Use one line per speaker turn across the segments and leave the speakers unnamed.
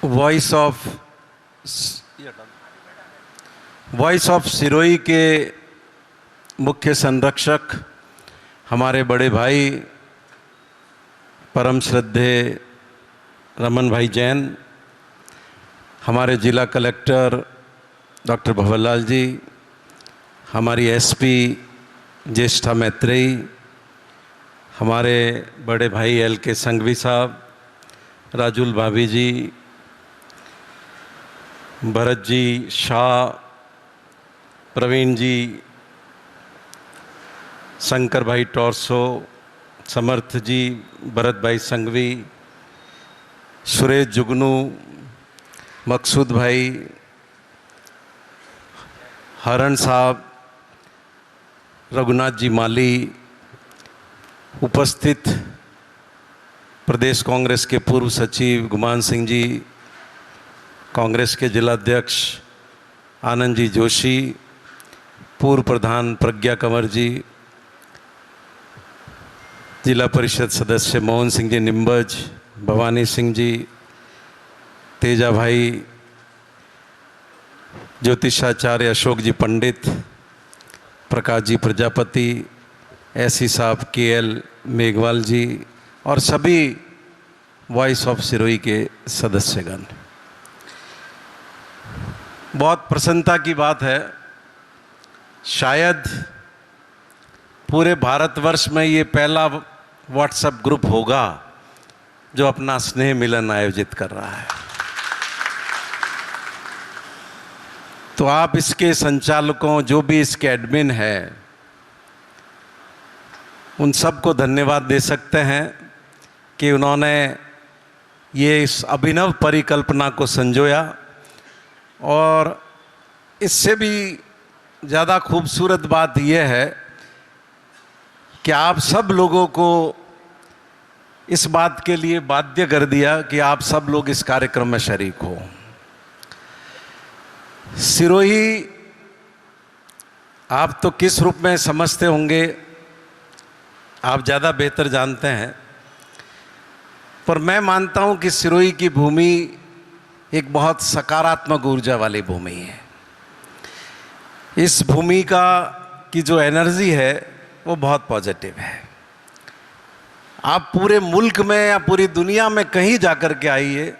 Voice of Sirohi के मुख्य संरक्षक हमारे बड़े भाई परम श्रद्धे रमन भाई जैन, हमारे जिला कलेक्टर डॉक्टर भंवरलाल जी, हमारी एसपी ज्येष्ठा मैत्रेयी, हमारे बड़े भाई एल.के. संघवी साहब, राजुल भाभी जी, भरत जी शाह, प्रवीण जी, शंकर भाई टॉर्सो, समर्थ जी, भरत भाई संघवी, सुरेश जुगनू, मकसूद भाई, हरण साहब, रघुनाथ जी माली, उपस्थित प्रदेश कांग्रेस के पूर्व सचिव गुमान सिंह जी, कांग्रेस के जिलाध्यक्ष आनंद जी जोशी, पूर्व प्रधान प्रज्ञा कंवर जी, जिला परिषद सदस्य मोहन सिंह जी निम्बज, भवानी सिंह जी, तेजा भाई, ज्योतिषाचार्य अशोक जी पंडित, प्रकाश जी प्रजापति, एसी साहब, के.एल. मेघवाल जी और सभी वॉइस ऑफ सिरोही के सदस्यगण। बहुत प्रसन्नता की बात है, शायद पूरे भारतवर्ष में ये पहला व्हाट्सएप ग्रुप होगा जो अपना स्नेह मिलन आयोजित कर रहा है। तो आप इसके संचालकों, जो भी इसके एडमिन है, उन सबको धन्यवाद दे सकते हैं कि उन्होंने ये इस अभिनव परिकल्पना को संजोया। और इससे भी ज़्यादा खूबसूरत बात यह है कि आप सब लोगों को इस बात के लिए बाध्य कर दिया कि आप सब लोग इस कार्यक्रम में शरीक हो। सिरोही आप तो किस रूप में समझते होंगे, आप ज़्यादा बेहतर जानते हैं, पर मैं मानता हूं कि सिरोही की भूमि एक बहुत सकारात्मक ऊर्जा वाली भूमि है। इस भूमि की जो एनर्जी है वो बहुत पॉजिटिव है। आप पूरे मुल्क में या पूरी दुनिया में कहीं जाकर के आइए,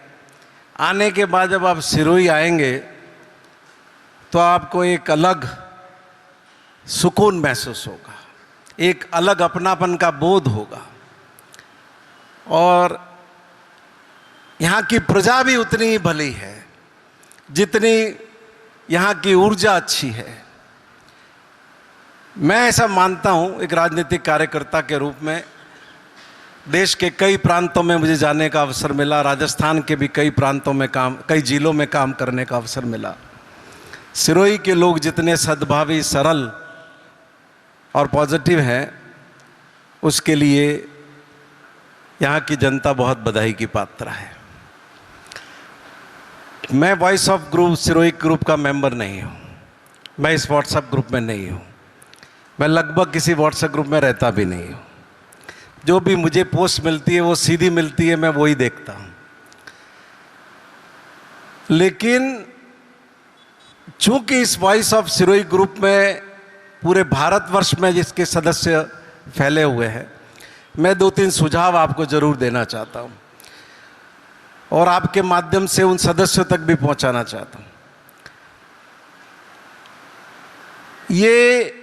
आने के बाद जब आप सिरोही आएंगे तो आपको एक अलग सुकून महसूस होगा, एक अलग अपनापन का बोध होगा। और यहाँ की प्रजा भी उतनी ही भली है जितनी यहाँ की ऊर्जा अच्छी है। मैं ऐसा मानता हूँ, एक राजनीतिक कार्यकर्ता के रूप में देश के कई प्रांतों में मुझे जाने का अवसर मिला, राजस्थान के भी कई प्रांतों में कई जिलों में काम करने का अवसर मिला। सिरोही के लोग जितने सद्भावी, सरल और पॉजिटिव हैं, उसके लिए यहाँ की जनता बहुत बधाई की पात्र है। मैं voice of group Sirohi group का मेंबर नहीं हूँ, मैं इस व्हाट्सएप ग्रुप में नहीं हूँ, मैं लगभग किसी व्हाट्सएप ग्रुप में रहता भी नहीं हूँ। जो भी मुझे पोस्ट मिलती है वो सीधी मिलती है, मैं वही देखता हूँ। लेकिन चूंकि इस वॉइस ऑफ सिरोही ग्रुप में पूरे भारतवर्ष में जिसके सदस्य फैले हुए हैं, मैं 2-3 सुझाव आपको जरूर देना चाहता हूं और आपके माध्यम से उन सदस्यों तक भी पहुंचाना चाहता हूं। ये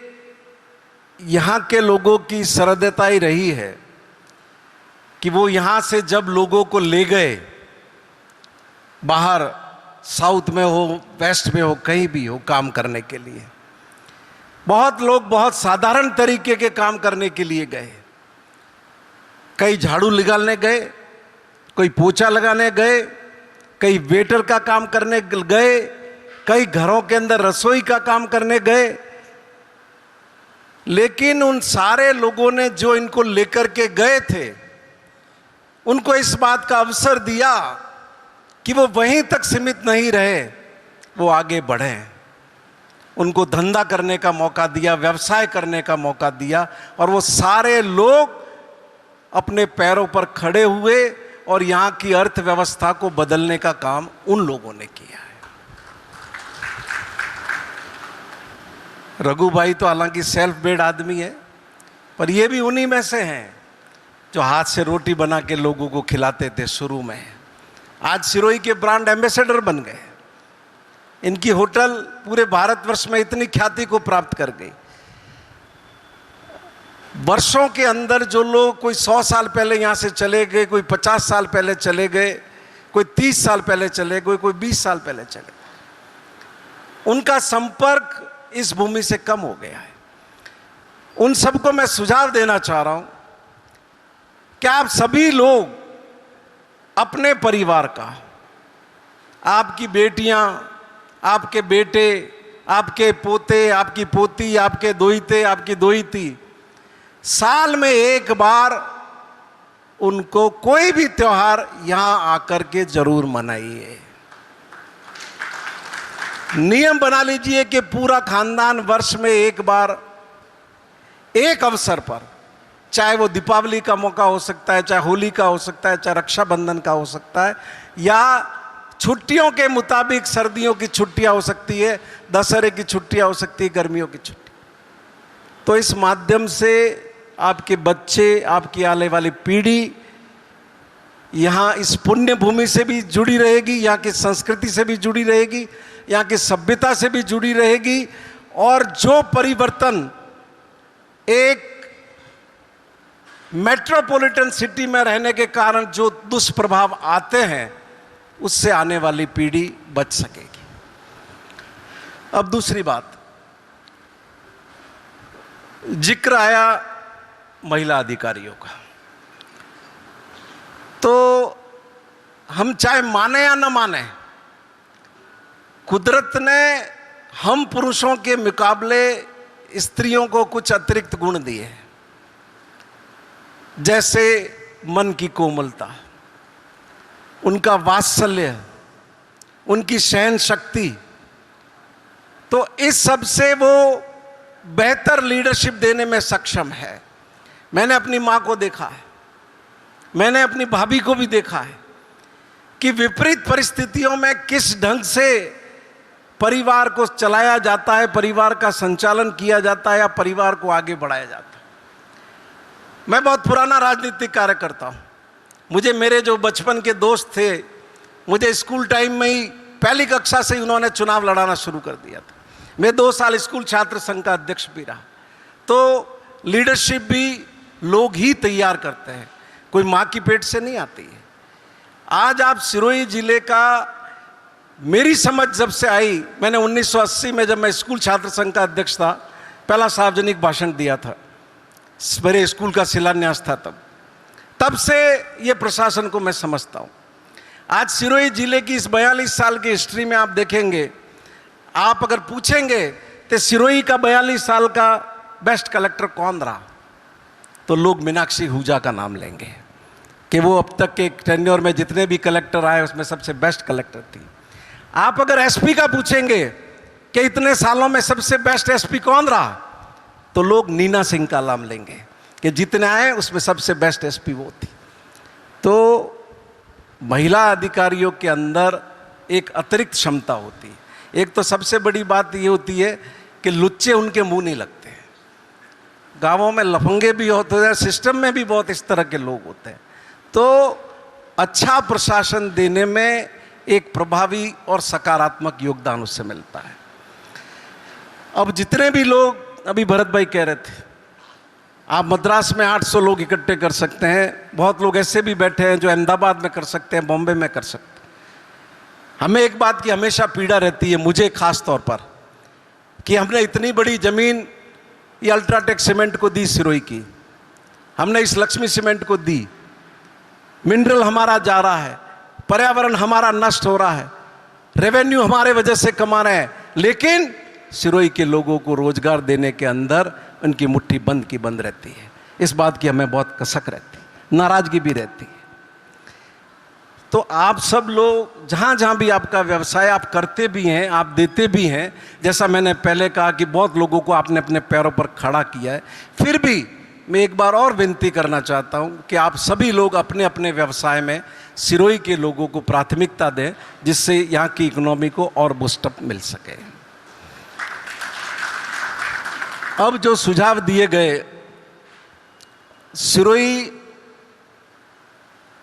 यहाँ के लोगों की सरलता ही रही है कि वो यहाँ से जब लोगों को ले गए, बाहर साउथ में हो, वेस्ट में हो, कहीं भी हो, काम करने के लिए, बहुत लोग बहुत साधारण तरीके के काम करने के लिए गए। कई झाड़ू निकालने गए, कोई पोछा लगाने गए, कई वेटर का काम करने गए, कई घरों के अंदर रसोई का काम करने गए। लेकिन उन सारे लोगों ने जो इनको लेकर के गए थे, उनको इस बात का अवसर दिया कि वो वहीं तक सीमित नहीं रहे, वो आगे बढ़ें। उनको धंधा करने का मौका दिया, व्यवसाय करने का मौका दिया, और वो सारे लोग अपने पैरों पर खड़े हुए और यहाँ की अर्थव्यवस्था को बदलने का काम उन लोगों ने किया है। रघु भाई तो हालांकि सेल्फ मेड आदमी है, पर ये भी उन्हीं में से हैं जो हाथ से रोटी बना के लोगों को खिलाते थे शुरू में। आज सिरोही के ब्रांड एम्बेसडर बन गए। इनकी होटल पूरे भारतवर्ष में इतनी ख्याति को प्राप्त कर गई। वर्षों के अंदर जो लोग कोई 100 साल पहले यहाँ से चले गए, कोई 50 साल पहले चले गए, कोई 30 साल पहले चले गए, कोई 20 साल पहले चले गए, उनका संपर्क इस भूमि से कम हो गया है। उन सबको मैं सुझाव देना चाह रहा हूं कि आप सभी लोग अपने परिवार का, आपकी बेटियां, आपके बेटे, आपके पोते, आपकी पोती, आपके दोहिते, आपकी दोहिती, साल में एक बार उनको कोई भी त्योहार यहां आकर के जरूर मनाइए। नियम बना लीजिए कि पूरा खानदान वर्ष में एक बार, एक अवसर पर, चाहे वो दीपावली का मौका हो सकता है, चाहे होली का हो सकता है, चाहे रक्षाबंधन का हो सकता है, या छुट्टियों के मुताबिक सर्दियों की छुट्टियां हो सकती है, दशहरे की छुट्टियां हो सकती है, गर्मियों की छुट्टी। तो इस माध्यम से आपके बच्चे, आपकी आने वाली पीढ़ी यहाँ इस पुण्य भूमि से भी जुड़ी रहेगी, यहाँ की संस्कृति से भी जुड़ी रहेगी, यहाँ की सभ्यता से भी जुड़ी रहेगी। और जो परिवर्तन एक मेट्रोपॉलिटन सिटी में रहने के कारण जो दुष्प्रभाव आते हैं, उससे आने वाली पीढ़ी बच सकेगी। अब दूसरी बात, जिक्र आया महिला अधिकारियों का, तो हम चाहे माने या न माने, कुदरत ने हम पुरुषों के मुकाबले स्त्रियों को कुछ अतिरिक्त गुण दिए हैं, जैसे मन की कोमलता, उनका वात्सल्य, उनकी सहन शक्ति। तो इस सब से वो बेहतर लीडरशिप देने में सक्षम है। मैंने अपनी माँ को देखा है, मैंने अपनी भाभी को भी देखा है कि विपरीत परिस्थितियों में किस ढंग से परिवार को चलाया जाता है, परिवार का संचालन किया जाता है या परिवार को आगे बढ़ाया जाता है। मैं बहुत पुराना राजनीतिक कार्य करता हूँ। मुझे मेरे जो बचपन के दोस्त थे, मुझे स्कूल टाइम में ही पहली कक्षा से ही उन्होंने चुनाव लड़ाना शुरू कर दिया था। मैं 2 साल स्कूल छात्र संघ का अध्यक्ष भी रहा। तो लीडरशिप भी लोग ही तैयार करते हैं, कोई माँ की पेट से नहीं आती है। आज आप सिरोही जिले का, मेरी समझ जब से आई, मैंने 1980 में जब मैं स्कूल छात्र संघ का अध्यक्ष था, पहला सार्वजनिक भाषण दिया था, मेरे स्कूल का शिलान्यास था तब से ये प्रशासन को मैं समझता हूँ। आज सिरोही जिले की इस 42 साल की हिस्ट्री में आप देखेंगे, आप अगर पूछेंगे तो सिरोही का 42 साल का बेस्ट कलेक्टर कौन रहा, तो लोग मीनाक्षी हुजा का नाम लेंगे कि वो अब तक के टेन्योर में जितने भी कलेक्टर आए उसमें सबसे बेस्ट कलेक्टर थी। आप अगर एसपी का पूछेंगे कि इतने सालों में सबसे बेस्ट एसपी कौन रहा, तो लोग नीना सिंह का नाम लेंगे कि जितने आए उसमें सबसे बेस्ट एसपी वो थी। तो महिला अधिकारियों के अंदर एक अतिरिक्त क्षमता होती है। एक तो सबसे बड़ी बात ये होती है कि लुच्चे उनके मुंह नहीं लगते हैं। गांवों में लफंगे भी होते हैं, सिस्टम में भी बहुत इस तरह के लोग होते हैं। तो अच्छा प्रशासन देने में एक प्रभावी और सकारात्मक योगदान उससे मिलता है। अब जितने भी लोग, अभी भरत भाई कह रहे थे, आप मद्रास में 800 लोग इकट्ठे कर सकते हैं, बहुत लोग ऐसे भी बैठे हैं जो अहमदाबाद में कर सकते हैं, बॉम्बे में कर सकते हैं। हमें एक बात की हमेशा पीड़ा रहती है, मुझे खास तौर पर, कि हमने इतनी बड़ी जमीन ये अल्ट्राटेक सीमेंट को दी, सिरोही की, हमने इस लक्ष्मी सीमेंट को दी, मिनरल हमारा जा रहा है, पर्यावरण हमारा नष्ट हो रहा है, रेवेन्यू हमारे वजह से कमा रहे हैं, लेकिन सिरोही के लोगों को रोजगार देने के अंदर उनकी मुट्ठी बंद की बंद रहती है। इस बात की हमें बहुत कसक रहती है, नाराजगी भी रहती है। तो आप सब लोग जहाँ जहाँ भी आपका व्यवसाय आप करते भी हैं, आप देते भी हैं, जैसा मैंने पहले कहा कि बहुत लोगों को आपने अपने पैरों पर खड़ा किया है, फिर भी मैं एक बार और विनती करना चाहता हूं कि आप सभी लोग अपने अपने व्यवसाय में सिरोही के लोगों को प्राथमिकता दें, जिससे यहाँ की इकोनॉमी को और बूस्टअप मिल सके। अब जो सुझाव दिए गए, सिरोही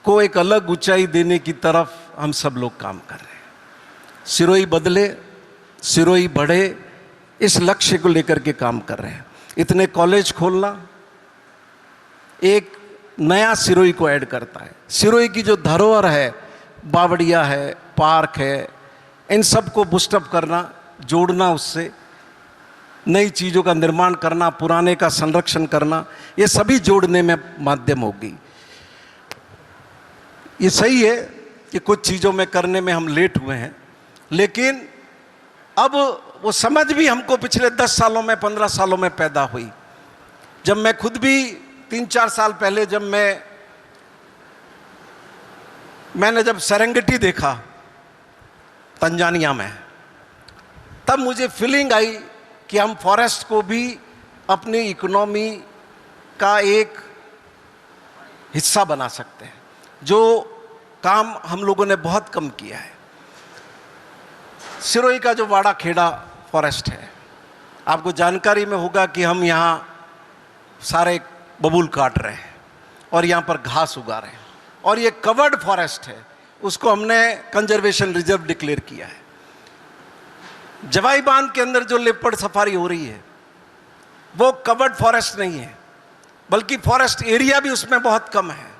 को एक अलग ऊंचाई देने की तरफ हम सब लोग काम कर रहे हैं। सिरोही बदले, सिरोही बढ़े, इस लक्ष्य को लेकर के काम कर रहे हैं। इतने कॉलेज खोलना एक नया सिरोही को ऐड करता है। सिरोही की जो धरोहर है, बावड़िया है, पार्क है, इन सब को बूस्टअप करना, जोड़ना, उससे नई चीज़ों का निर्माण करना, पुराने का संरक्षण करना, ये सभी जोड़ने में माध्यम होगी। ये सही है कि कुछ चीज़ों में करने में हम लेट हुए हैं, लेकिन अब वो समझ भी हमको पिछले 10 सालों में, 15 सालों में पैदा हुई। जब मैं खुद भी 3-4 साल पहले जब मैंने जब सेरेंगेटी देखा तंजानिया में, तब मुझे फीलिंग आई कि हम फॉरेस्ट को भी अपनी इकोनॉमी का एक हिस्सा बना सकते हैं, जो काम हम लोगों ने बहुत कम किया है। सिरोही का जो वाड़ा खेड़ा फॉरेस्ट है, आपको जानकारी में होगा कि हम यहाँ सारे बबूल काट रहे हैं और यहाँ पर घास उगा रहे हैं, और ये कवर्ड फॉरेस्ट है, उसको हमने कंजर्वेशन रिजर्व डिक्लेयर किया है। जवाई बांध के अंदर जो लेपर्ड सफारी हो रही है वो कवर्ड फॉरेस्ट नहीं है, बल्कि फॉरेस्ट एरिया भी उसमें बहुत कम है,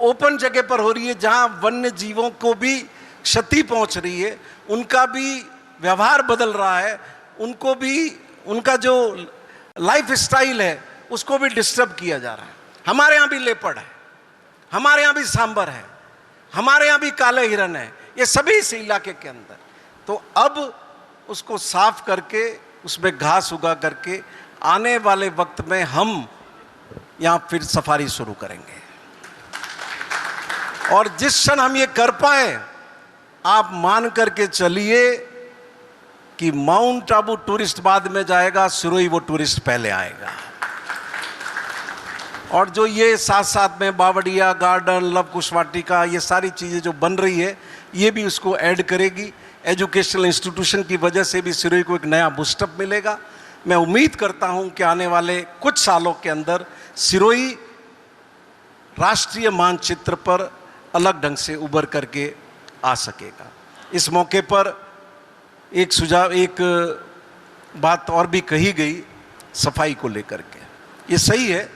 ओपन जगह पर हो रही है, जहां वन्य जीवों को भी क्षति पहुंच रही है, उनका भी व्यवहार बदल रहा है, उनको भी उनका जो लाइफ स्टाइल है उसको भी डिस्टर्ब किया जा रहा है। हमारे यहाँ भी लेपर्ड है, हमारे यहाँ भी सांबर है, हमारे यहाँ भी काले हिरन है, ये सभी इस इलाके के अंदर। तो अब उसको साफ करके उसमें घास उगा करके आने वाले वक्त में हम यहाँ फिर सफारी शुरू करेंगे, और जिस क्षण हम ये कर पाए, आप मान करके चलिए कि माउंट आबू टूरिस्ट बाद में जाएगा, सिरोही वो टूरिस्ट पहले आएगा। और जो ये साथ साथ में बावड़िया गार्डन, लव कुश वाटिका, ये सारी चीज़ें जो बन रही है, ये भी उसको ऐड करेगी। एजुकेशनल इंस्टीट्यूशन की वजह से भी सिरोही को एक नया बूस्टअप मिलेगा। मैं उम्मीद करता हूं कि आने वाले कुछ सालों के अंदर सिरोही राष्ट्रीय मानचित्र पर अलग ढंग से उभर करके आ सकेगा। इस मौके पर एक सुझाव, एक बात और भी कही गई सफाई को लेकर के। ये सही है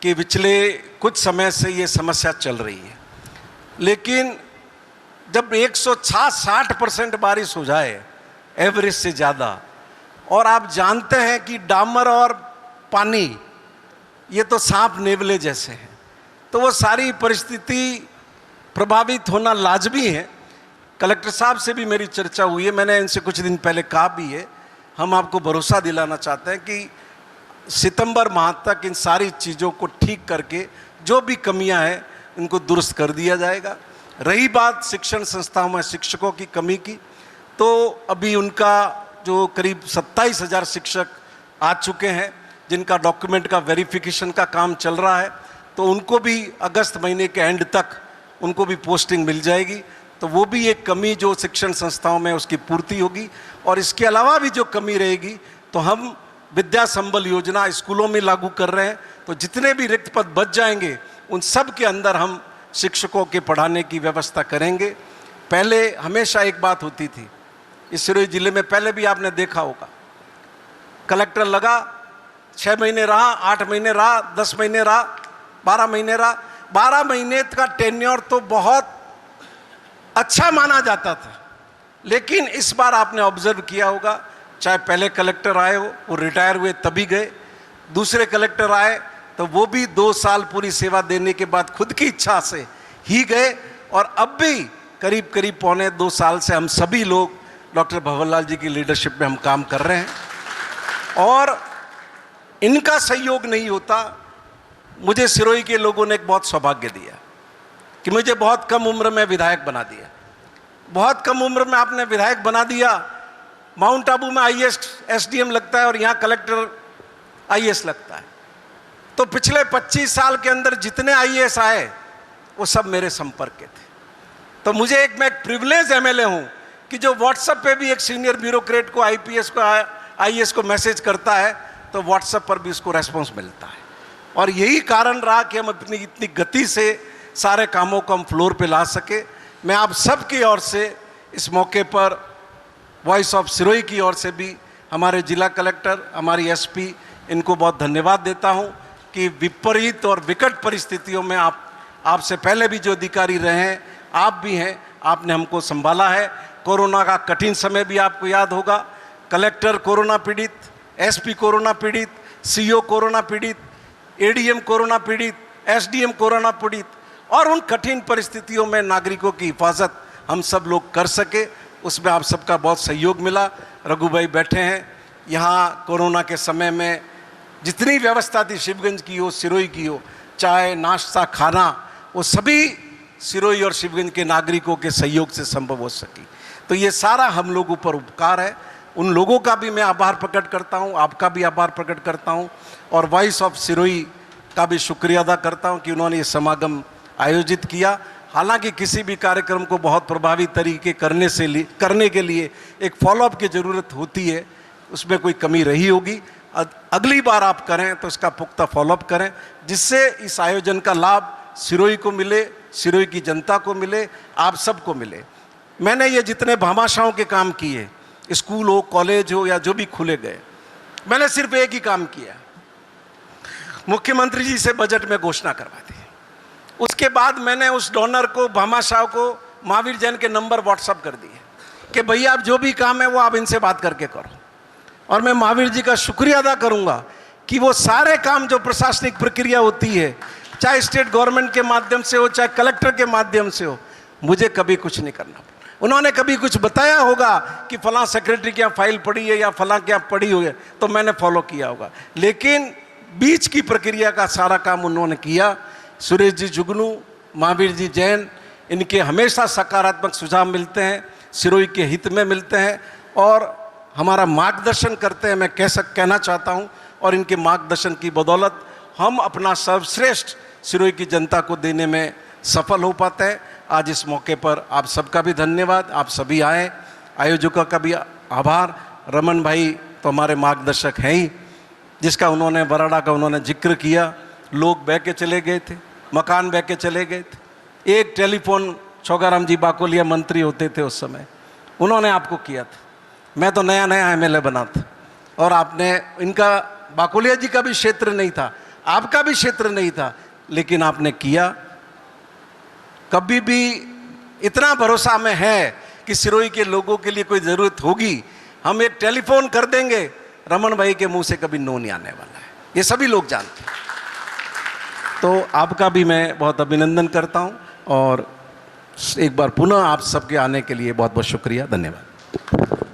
कि पिछले कुछ समय से ये समस्या चल रही है, लेकिन जब 160% बारिश हो जाए एवरेज से ज़्यादा, और आप जानते हैं कि डामर और पानी ये तो सांप नेवले जैसे हैं, तो वो सारी परिस्थिति प्रभावित होना लाजमी है। कलेक्टर साहब से भी मेरी चर्चा हुई है, मैंने इनसे कुछ दिन पहले कहा भी है, हम आपको भरोसा दिलाना चाहते हैं कि सितंबर माह तक इन सारी चीज़ों को ठीक करके जो भी कमियां हैं इनको दुरुस्त कर दिया जाएगा। रही बात शिक्षण संस्थाओं में शिक्षकों की कमी की, तो अभी उनका जो करीब 27,000 शिक्षक आ चुके हैं, जिनका डॉक्यूमेंट का वेरिफिकेशन का काम चल रहा है, तो उनको भी अगस्त महीने के एंड तक उनको भी पोस्टिंग मिल जाएगी। तो वो भी एक कमी जो शिक्षण संस्थाओं में उसकी पूर्ति होगी। और इसके अलावा भी जो कमी रहेगी, तो हम विद्या संबल योजना स्कूलों में लागू कर रहे हैं, तो जितने भी रिक्त पद बच जाएंगे उन सब के अंदर हम शिक्षकों के पढ़ाने की व्यवस्था करेंगे। पहले हमेशा एक बात होती थी इस सिरोही जिले में, पहले भी आपने देखा होगा, कलेक्टर लगा, 6 महीने रहा, 8 महीने रहा, 10 महीने रहा, 12 महीने रहा। 12 महीने का टेन्योर तो बहुत अच्छा माना जाता था, लेकिन इस बार आपने ऑब्जर्व किया होगा, चाहे पहले कलेक्टर आए हो, वो रिटायर हुए तभी गए, दूसरे कलेक्टर आए तो वो भी 2 साल पूरी सेवा देने के बाद खुद की इच्छा से ही गए, और अब भी करीब करीब 1.25-2 साल से हम सभी लोग डॉक्टर भंवरलाल जी की लीडरशिप में हम काम कर रहे हैं। और इनका सहयोग नहीं होता, मुझे सिरोही के लोगों ने एक बहुत सौभाग्य दिया कि मुझे बहुत कम उम्र में विधायक बना दिया। बहुत कम उम्र में आपने विधायक बना दिया। माउंट आबू में आईएएस एसडीएम लगता है और यहाँ कलेक्टर आईएएस लगता है। तो पिछले 25 साल के अंदर जितने आईएएस आए वो सब मेरे संपर्क के थे। तो मुझे मैं एक प्रिविलेज एमएलए हूं कि जो व्हाट्सएप पे भी एक सीनियर ब्यूरोक्रेट को, आईपीएस को, आईएएस को मैसेज करता है तो व्हाट्सएप पर भी उसको रेस्पॉन्स मिलता है। और यही कारण रहा कि हम अपनी इतनी गति से सारे कामों को हम फ्लोर पे ला सके। मैं आप सब की ओर से इस मौके पर वॉइस ऑफ सिरोही की ओर से भी हमारे जिला कलेक्टर, हमारी एसपी, इनको बहुत धन्यवाद देता हूं कि विपरीत और विकट परिस्थितियों में आपसे पहले भी जो अधिकारी रहे हैं, आप भी हैं, आपने हमको संभाला है। कोरोना का कठिन समय भी आपको याद होगा, कलेक्टर कोरोना पीड़ित, एसपी कोरोना पीड़ित, सीओ कोरोना पीड़ित, एडीएम कोरोना पीड़ित, एसडीएम कोरोना पीड़ित, और उन कठिन परिस्थितियों में नागरिकों की हिफाजत हम सब लोग कर सके, उसमें आप सबका बहुत सहयोग मिला। रघु भाई बैठे हैं यहाँ, कोरोना के समय में जितनी व्यवस्था थी शिवगंज की हो, सिरोही की हो, चाय नाश्ता खाना, वो सभी सिरोही और शिवगंज के नागरिकों के सहयोग से संभव हो सकी। तो ये सारा हम लोगों पर उपकार है। उन लोगों का भी मैं आभार प्रकट करता हूँ, आपका भी आभार प्रकट करता हूँ, और वॉइस ऑफ सिरोही का भी शुक्रिया अदा करता हूँ कि उन्होंने ये समागम आयोजित किया। हालांकि किसी भी कार्यक्रम को बहुत प्रभावी तरीके करने के लिए एक फॉलोअप की ज़रूरत होती है, उसमें कोई कमी रही होगी। अगली बार आप करें तो इसका पुख्ता फॉलोअप करें, जिससे इस आयोजन का लाभ सिरोही को मिले, सिरोही की जनता को मिले, आप सबको मिले। मैंने ये जितने भामाशाहों के काम किए, स्कूल हो, कॉलेज हो, या जो भी खुले गए, मैंने सिर्फ एक ही काम किया, मुख्यमंत्री जी से बजट में घोषणा करवा दी। उसके बाद मैंने उस डोनर को, भामाशाह को, महावीर जैन के नंबर व्हाट्सअप कर दिए कि भैया आप जो भी काम है वो आप इनसे बात करके करो। और मैं महावीर जी का शुक्रिया अदा करूंगा कि वो सारे काम जो प्रशासनिक प्रक्रिया होती है, चाहे स्टेट गवर्नमेंट के माध्यम से हो, चाहे कलेक्टर के माध्यम से हो, मुझे कभी कुछ नहीं करना पड़ा। उन्होंने कभी कुछ बताया होगा कि फलां सेक्रेटरी के यहाँ फाइल पड़ी है या फलां के यहाँ पड़ी हुई है, तो मैंने फॉलो किया होगा, लेकिन बीच की प्रक्रिया का सारा काम उन्होंने किया। सुरेश जी जुगनू, महावीर जी जैन, इनके हमेशा सकारात्मक सुझाव मिलते हैं, सिरोही के हित में मिलते हैं और हमारा मार्गदर्शन करते हैं। मैं कहना चाहता हूं, और इनके मार्गदर्शन की बदौलत हम अपना सर्वश्रेष्ठ सिरोही की जनता को देने में सफल हो पाते हैं। आज इस मौके पर आप सबका भी धन्यवाद, आप सभी आए, आयोजकों का भी आभार। रमन भाई तो हमारे मार्गदर्शक हैं ही, जिसका उन्होंने बराड़ा का उन्होंने जिक्र किया। लोग बह के चले गए थे, मकान बह के चले गए थे। एक टेलीफोन छोगाराम जी बाकोलिया मंत्री होते थे उस समय, उन्होंने आपको किया था। मैं तो नया नया एमएलए बना था, और आपने, इनका बाकोलिया जी का भी क्षेत्र नहीं था, आपका भी क्षेत्र नहीं था, लेकिन आपने किया। कभी भी इतना भरोसा में है कि सिरोही के लोगों के लिए कोई ज़रूरत होगी, हम एक टेलीफोन कर देंगे, रमन भाई के मुंह से कभी नो नहीं आने वाला है, ये सभी लोग जानते हैं। तो आपका भी मैं बहुत अभिनंदन करता हूं, और एक बार पुनः आप सबके आने के लिए बहुत बहुत शुक्रिया, धन्यवाद।